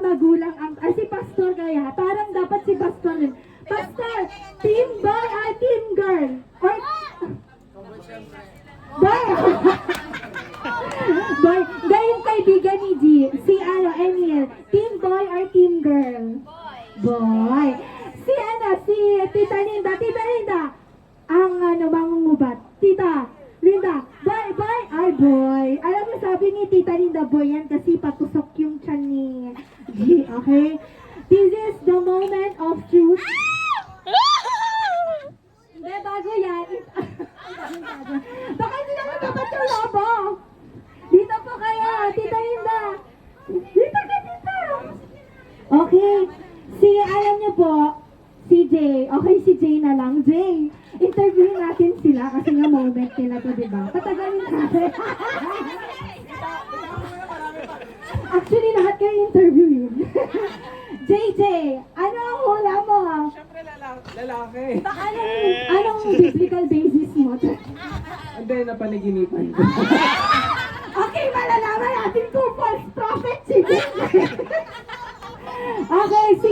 magulang ang, si Pastor kaya, parang dapat si Pastor rin. Pastor, team boy or team girl? Or, boy! Boy, gayong kaibigan ni G, si Emil, team boy or team girl? Boy. Si Tita Linda, ang mangungubat. Tita Linda, boy, ay boy. Alam mo, sabi ni Tita Linda, boy yan kasi patusok yung tiyan ni G, okay? This is the moment of truth. Hindi, bago yan. Baka hindi naman dapat yung lobo. Dito po kayo, Tita Linda. Dito ka, Tita. Okay. Alam niyo po, si Jay. Okay, si Jay na lang. Jay, interviewin natin sila kasi nga moment nila to, diba? Patagalin natin. Actually, lahat kayo interviewin. JJ, ano ang hula mo? Siyempre lalaki. Anong biblical basis mo? Hindi, napanaginipan ko. Okay, malalaman natin kung false prophet si JJ. Okay, si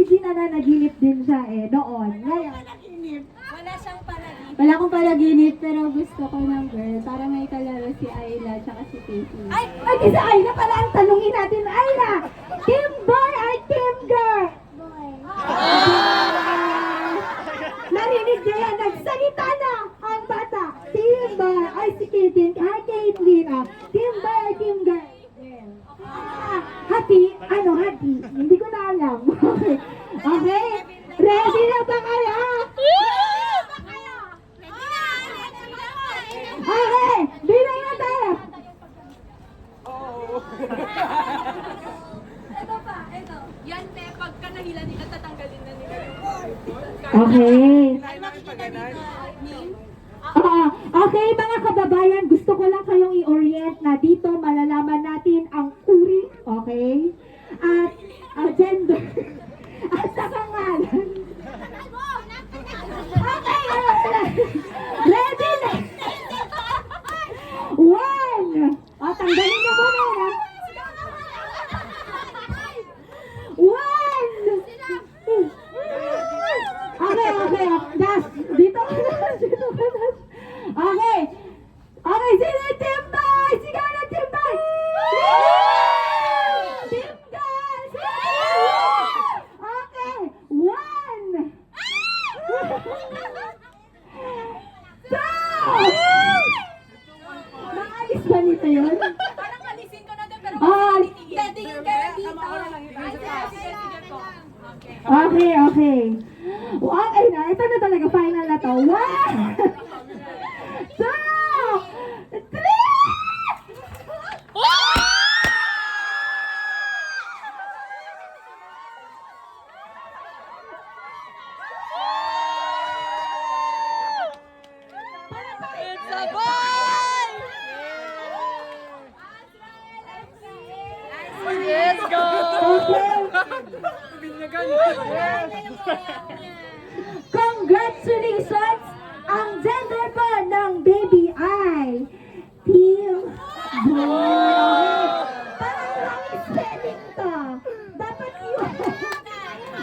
G nananaginip din siya noon. Ngayon. Wala siyang panaginip. Wala akong palaginip, pero gusto ko ng girl para may kalaro si Ayla tsaka si Casey. Ay, si Ayla pala ang tanungin natin. Ayla, team boy or team girl? Boy. Narinig niya yan, nagsalita na ang bata. Team boy, ay si Caitlyn, team boy or team girl? Hati? Hati? Hindi ko na alam. Okay? Ready na ba kayo? Okay, bilang na tayo. Ito. Yan, te, pagka nahila nila, tatanggalin na nila yung Okay. Ay, makikita dito. Name? Okay, mga kababayan, gusto ko lang kayong i-orient na dito malalaman natin ang uri, okay? At gender. At saka ngalan. Okay, ready na. One. Tanggalin niyo muna na. One. Okay. Dash. Dito ka na. Okay. Sino yung team boy? Sige na, team boy. Team girls. Okay. One. Two. Maalis ba nito yun? Parang alisin ko na din, pero Ah, tingin kayo dito. Ay, sige po. Okay. Okay na. Ito na talaga. Final na to. One. Two. Three. It's a boy! Let's go! Okay. Congratulations! Ang gender pa ng baby ay Team Boy. Parang wrong spelling to. Dapat yun.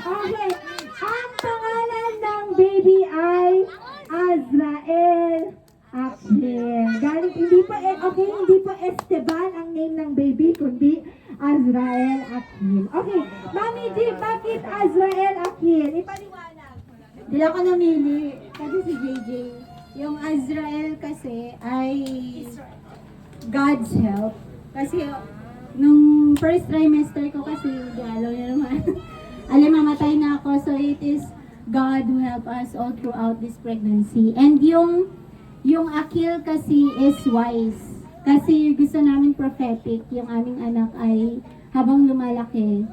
Okay. Ang pangalan ng baby ay Azrael Akil. Hindi pa Esteban ang name ng baby, kundi Azrael Akil. Okay. Mami G, bakit Azrael Akil? Ipaliwanag. Hindi ako namili kasi si JJ. Yung Azrael kasi ay God's help. Kasi nung first trimester ko kasi, alam niyo naman, mamatay na ako. So it is God who help us all throughout this pregnancy. And yung Akil kasi is wise. Kasi gusto namin prophetic. Yung aming anak ay habang lumalaki,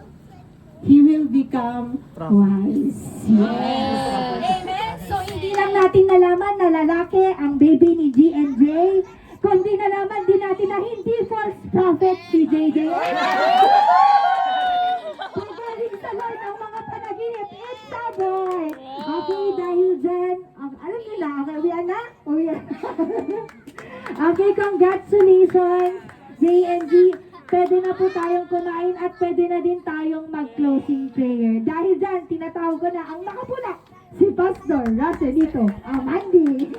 he will become wise. Amen. So, hindi lang natin nalaman na lalaki ang baby ni G and J, kundi nalaman din natin na hindi false prophet si JJ. Pagaling sa Lord ang mga panaginip. It's a boy. Okay, dahil dyan, alam nyo na, okay, uwian na? Uwian. Okay, congratulations, J and G. pwede na po tayong kumain at pwede na din tayong mag-closing prayer. Dahil dyan, tinatawag ko na ang nakapula, si Pastor Raselito Amandi.